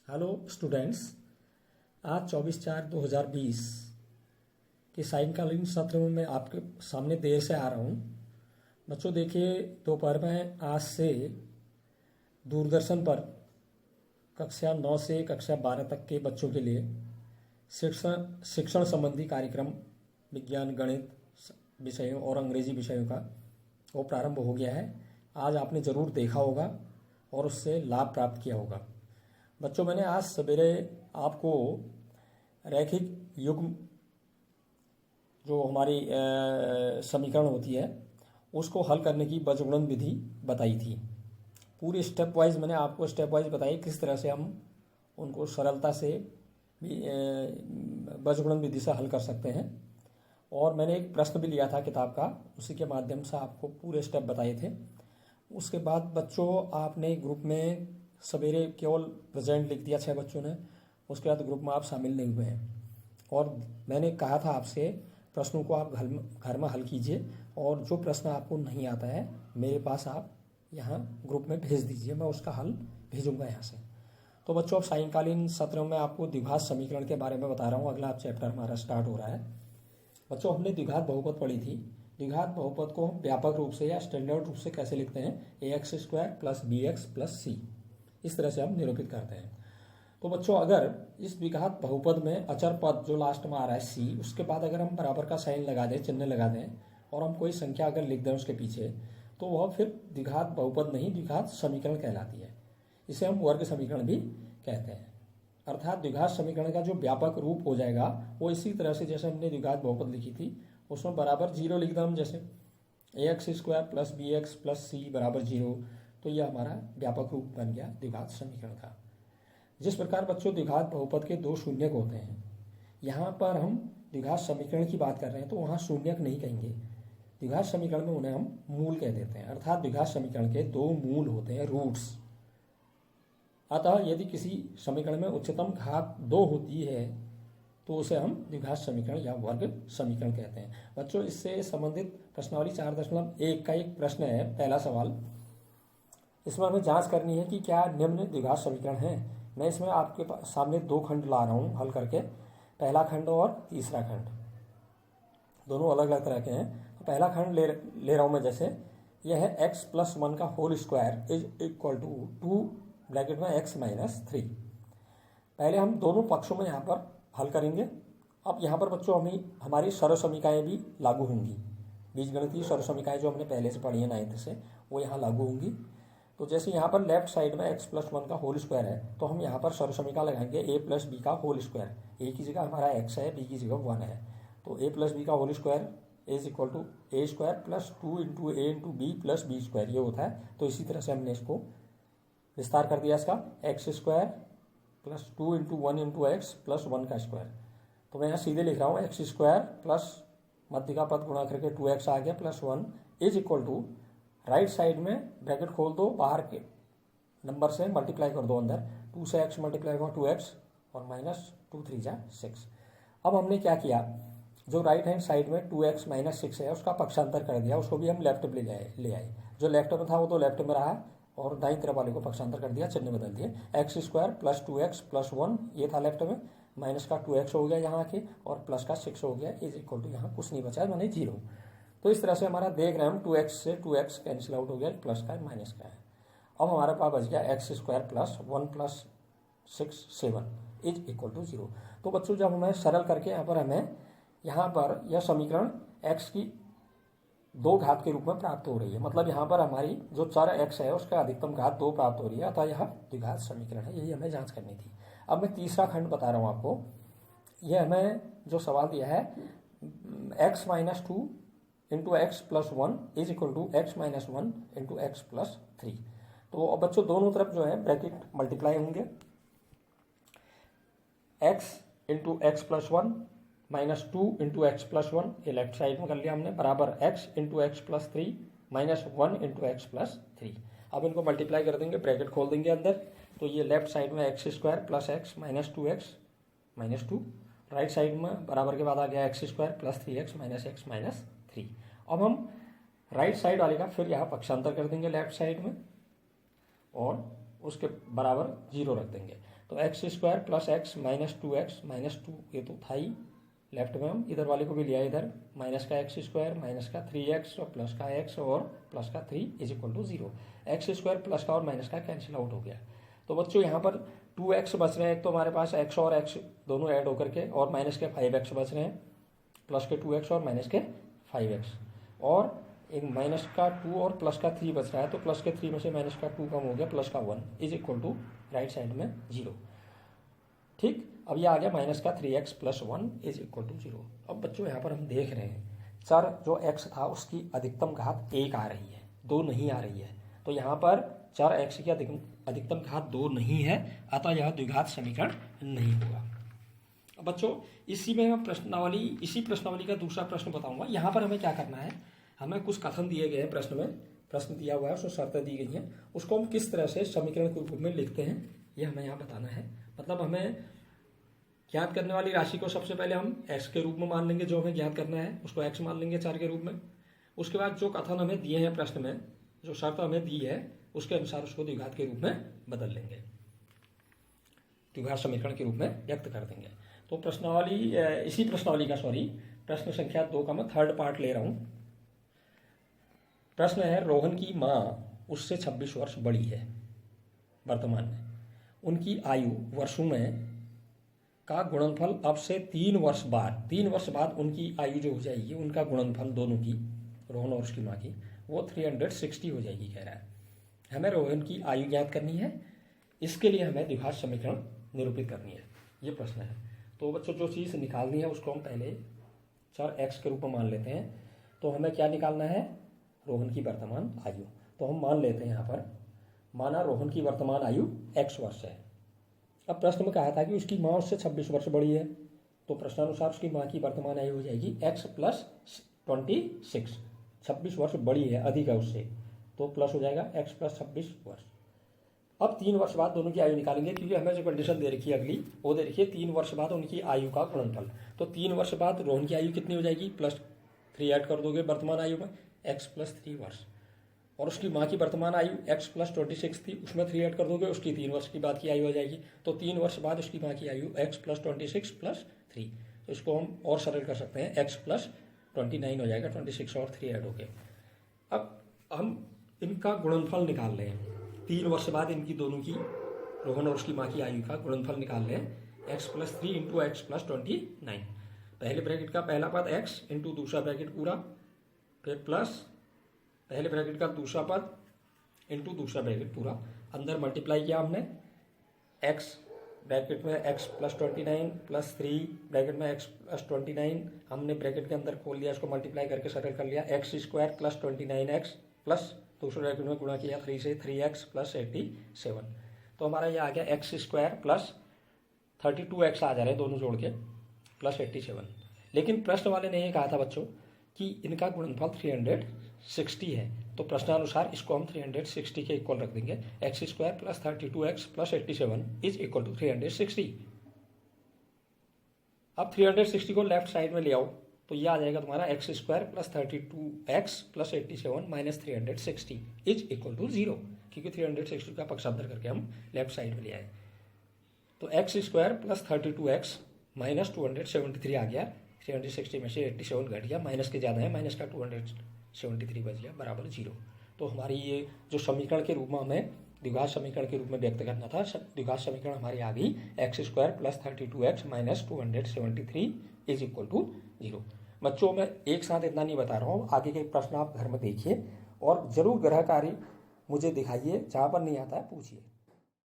Hello students, आज 24/4/2020 के सायंकालीन सत्र में मैं आपके सामने देर से आ रहा हूँ। बच्चों देखिए, दोपहर में आज से दूरदर्शन पर कक्षा 9 से कक्षा 12 तक के बच्चों के लिए शिक्षण संबंधी कार्यक्रम विज्ञान गणित विषयों और अंग्रेजी विषयों का वो प्रारंभ हो गया है। आज आपने ज़रूर देखा होगा और उससे लाभ प्राप्त किया होगा। बच्चों, मैंने आज सवेरे आपको रैखिक युग्म जो हमारी समीकरण होती है उसको हल करने की बीजगणित विधि बताई थी। पूरी स्टेप वाइज मैंने आपको स्टेप वाइज बताई किस तरह से हम उनको सरलता से बीजगणित विधि से हल कर सकते हैं। और मैंने एक प्रश्न भी लिया था किताब का, उसी के माध्यम से आपको पूरे स्टेप बताए थे। उसके बाद बच्चों, आपने ग्रुप में सवेरे केवल प्रेजेंट लिख दिया 6 बच्चों ने। उसके बाद ग्रुप में आप शामिल नहीं हुए हैं और मैंने कहा था आपसे प्रश्नों को आप घर में हल कीजिए और जो प्रश्न आपको नहीं आता है मेरे पास आप यहाँ ग्रुप में भेज दीजिए, मैं उसका हल भेजूंगा यहाँ से। तो बच्चों, अब सायंकालीन सत्र में आपको द्विघात समीकरण के बारे में बता रहा हूँ। अगला चैप्टर हमारा स्टार्ट हो रहा है। बच्चों, हमने द्विघात बहुपद पढ़ी थी। द्विघात बहुपद को हम व्यापक रूप से या स्टैंडर्ड रूप से कैसे लिखते हैं, ax² + bx + c, इस तरह से हम निरूपित करते हैं। तो बच्चों, अगर इस द्विघात बहुपद में अचर पद जो लास्ट में आ रहा है c, उसके बाद अगर हम बराबर का साइन लगा दें, चिन्ह लगा दें और हम कोई संख्या अगर लिख दें उसके पीछे, तो वह फिर द्विघात बहुपद नहीं द्विघात समीकरण कहलाती है। इसे हम वर्ग समीकरण भी कहते हैं। अर्थात द्विघात समीकरण का जो व्यापक रूप हो जाएगा वो इसी तरह से जैसे हमने द्विघात बहुपद लिखी थी उसमें बराबर 0 लिख दें हम, जैसे ax² + bx + c = 0, तो यह हमारा व्यापक रूप बन गया द्विघात समीकरण का। जिस प्रकार बच्चों द्विघात बहुपद के 2 शून्यक होते हैं, यहाँ पर हम द्विघात समीकरण की बात कर रहे हैं तो वहाँ शून्यक नहीं कहेंगे। द्विघात समीकरण में उन्हें हम मूल कह देते हैं। अर्थात द्विघात समीकरण के 2 मूल होते हैं, रूट्स। अतः यदि किसी समीकरण में उच्चतम घात 2 होती है तो उसे हम द्विघात समीकरण या वर्ग समीकरण कहते हैं। बच्चों, इससे संबंधित प्रश्नावली 4.1 का एक प्रश्न है, पहला सवाल। इसमें हमें जांच करनी है कि क्या निम्न द्विघात समीकरण है। मैं इसमें आपके सामने 2 खंड ला रहा हूँ हल करके, पहला खंड और तीसरा खंड, दोनों अलग अलग तरह के हैं। तो पहला खंड ले रहा हूँ मैं, जैसे यह है x + 1 का होल स्क्वायर = 2 ब्रैकेट में x - 3। पहले हम दोनों पक्षों में यहाँ पर हल करेंगे। अब यहाँ पर बच्चों हमारी सर्वसमीकाएँ भी लागू होंगी। बीजगणितीय सर्वसमीकाएँ जो हमने पहले से पढ़ी है 9th से, वो यहाँ लागू होंगी। तो जैसे यहाँ पर लेफ्ट साइड में x + 1 का होल स्क्वायर है तो हम यहाँ पर सर्वसमीका लगाएंगे a + b का होल स्क्वायर। a की जगह हमारा x है, b की जगह 1 है, तो a + b का whole square a = a² + 2 × a × b + b² ये होता है। तो इसी तरह से हमने इसको विस्तार कर दिया इसका, x² + 2 × 1 × x + 1 का स्क्वायर। तो मैं यहाँ सीधे लिख रहा हूँ x² प्लस मध्य का पद गुणा करके 2x आ गया +1 = राइट साइड में ब्रैकेट खोल दो, बाहर के नंबर से मल्टीप्लाई कर दो अंदर, 2 से x मल्टीप्लाई हुआ 2x और -2 3 जा 6। अब हमने क्या किया, जो राइट हैंड साइड में 2x - 6 है उसका पक्षांतर कर दिया, उसको भी हम लेफ्ट में ले आए। जो लेफ्ट में था वो तो लेफ्ट में रहा और दाईं तरफ वाले को पक्षांतर कर दिया, चिन्ह बदल दिए। x² + 2x + 1 ये था लेफ्ट में, माइनस का 2x हो गया यहाँ आके और प्लस का 6 हो गया, = यहाँ कुछ नहीं बचा, माने 0। तो इस तरह से हमारा देख रहे हैं हम 2x से 2x कैंसिल आउट हो गया, प्लस का है माइनस का है। अब हमारे पास बच गया x² + 1 + 6 7 = 0। तो बच्चों, जब हमें सरल करके यहाँ पर यह समीकरण x की 2 घात के रूप में प्राप्त हो रही है, मतलब यहाँ पर हमारी जो चर x है उसका अधिकतम घात 2 प्राप्त हो रही है, अतः यह द्विघात समीकरण है। यही हमें जांच करनी थी। अब मैं तीसरा खंड बता रहा हूँ आपको। यह हमें जो सवाल दिया है x - 2 × x + 1 = x - 1 × x + 3। तो अब बच्चों दोनों तरफ जो है ब्रैकेट मल्टीप्लाई होंगे, x × x + 1 -2 × x + 1, ये लेफ्ट साइड में कर लिया हमने, बराबर x × x + 3 -1 × x + 3। अब इनको मल्टीप्लाई कर देंगे, ब्रैकेट खोल देंगे अंदर, तो ये लेफ्ट साइड में x² + x -2x -2, right side में बराबर के बाद आ गया x² + 3x -x -3। अब हम राइट साइड वाले का फिर यहाँ पक्षांतर कर देंगे लेफ्ट साइड में और उसके बराबर 0 रख देंगे। तो x square plus x minus two x minus two, ये तो था ही लेफ्ट में, हम इधर वाले को भी लिया, इधर माइनस का एक्स स्क्वायर माइनस का 3x और प्लस का x और प्लस का 3 is equal to 0। X square plus का और माइनस का कैंसिल आउट हो गया। तो बच्चों यहाँ पर 2x बच रहे हैं, तो हमारे पास x और x दोनों ऐड होकर के, और माइनस के 5x बच रहे हैं, प्लस के 2x और माइनस के 5x, और एक माइनस का 2 और प्लस का 3 बच रहा है, तो प्लस के 3 में से माइनस का 2 कम हो गया, प्लस का 1 is equal to right side में 0। ठीक, अब ये आ गया माइनस का 3x plus 1 is equal to 0। अब बच्चों यहाँ पर हम देख रहे हैं चर जो x था उसकी अधिकतम घात 1 आ रही है, 2 नहीं आ रही है। तो यहाँ पर चर x की अधिकतम घात 2 नहीं है, अतः यह द्विघात समीकरण नहीं होगा। अब बच्चों इसी प्रश्नावली का दूसरा प्रश्न बताऊंगा। यहाँ पर हमें क्या करना है, हमें कुछ कथन दिए गए हैं प्रश्न में, प्रश्न दिया हुआ है, उसमें शर्तें दी गई हैं, उसको हम किस तरह से समीकरण के रूप में लिखते हैं ये हमें यहाँ बताना है। मतलब हमें ज्ञात करने वाली राशि को सबसे पहले हम x के रूप में मान लेंगे, जो हमें ज्ञात करना है उसको x मान लेंगे चर के रूप में। उसके बाद जो कथन हमें दिए हैं प्रश्न में, जो शर्त हमें दी है उसके अनुसार उसको द्विघात के रूप में बदल लेंगे, द्विघात समीकरण के रूप में व्यक्त कर देंगे। तो इसी प्रश्नावली का प्रश्न संख्या 2 का मैं थर्ड पार्ट ले रहा हूँ। प्रश्न है, रोहन की माँ उससे 26 वर्ष बड़ी है वर्तमान में, उनकी आयु वर्षों में का गुणनफल अब से 3 वर्ष बाद उनकी आयु जो हो जाएगी, उनका गुणनफल दोनों की, रोहन और उसकी माँ की, वो 360 हो जाएगी कह रहा है। हमें रोहन की आयु ज्ञात करनी है, इसके लिए हमें द्विघात समीकरण निरूपित करनी है, ये प्रश्न है। तो बच्चों जो चीज़ निकालनी है उसको हम पहले चर x के रूप में मान लेते हैं। तो हमें क्या निकालना है, रोहन की वर्तमान आयु। तो हम मान लेते हैं यहाँ पर, माना रोहन की वर्तमान आयु x वर्ष है। अब प्रश्न में कहा था कि उसकी माँ उससे 26 वर्ष बड़ी है, तो प्रश्नानुसार उसकी माँ की वर्तमान आयु हो जाएगी x प्लस 26। 26 वर्ष बड़ी है, अधिक है उससे, तो प्लस हो जाएगा x प्लस 26 वर्ष। अब 3 वर्ष बाद दोनों की आयु निकालेंगे, क्योंकि हमें जो कंडीशन दे रखी है अगली, वो दे रखी है 3 वर्ष बाद उनकी आयु का गुणनफल। तो 3 वर्ष बाद रोहन की आयु कितनी हो जाएगी, प्लस 3 ऐड कर दोगे वर्तमान आयु में, x प्लस 3 वर्ष, और उसकी माँ की वर्तमान आयु x प्लस 26 थी, उसमें 3 ऐड कर दोगे, उसकी 3 वर्ष की बाद की आयु हो जाएगी। तो 3 वर्ष बाद उसकी माँ की आयु x प्लस 26 प्लस 3, तो इसको हम और सरल कर सकते हैं, x प्लस 29 हो जाएगा, 26 और 3 ऐड हो गए। अब हम इनका गुणनफल निकाल रहे हैं, 3 वर्ष बाद इनकी दोनों की, रोहन और उसकी माँ की आयु का गुणनफल निकाल रहे हैं, x plus 3 into x plus 29। पहले ब्रैकेट का पहला पद x इंटू दूसरा ब्रैकेट पूरा, फिर प्लस पहले ब्रैकेट का दूसरा पद इंटू दूसरा ब्रैकेट पूरा, अंदर मल्टीप्लाई किया हमने, x ब्रैकेट में x प्लस 29 प्लस 3 ब्रैकेट में x प्लस 29, हमने ब्रैकेट के अंदर खोल लिया, इसको मल्टीप्लाई करके सरल कर लिया, x square plus 29x plus दूसरे ब्रैकेट में गुणा किया 3 से, 3x प्लस 87। तो हमारा ये आ गया x स्क्वायर प्लस 32x आ जा रहे हैं दोनों जोड़ के, प्लस 87। लेकिन प्रश्न वाले ने ये कहा था बच्चों कि इनका गुणनफल 360 है, तो प्रश्नानुसार इसको हम 360 के इक्वल रख देंगे, x square plus 32x plus 87 is equal to 360। अब 360 को लेफ्ट साइड में ले आओ, तो ये आ जाएगा तुम्हारा x square plus 32x plus 87 minus 360 is equal to 0, क्योंकि 360 का पक्षांतर करके हम लेफ्ट साइड में ले आए। तो x square plus 32x minus 273 आ गया, 360 में से 87 घट गया, माइनस के ज़्यादा है, माइनस का 273 बच गया बराबर 0। तो हमारी ये जो समीकरण के रूप में हमें द्विघात समीकरण के रूप में व्यक्त करना था, द्विघात समीकरण हमारी आ गई x square plus 32x minus 273 is equal to 0। बच्चों मैं एक साथ इतना नहीं बता रहा हूँ, आगे के प्रश्न आप घर में देखिए और जरूर गृह कार्य मुझे दिखाइए, जहाँ पर नहीं आता है पूछिए।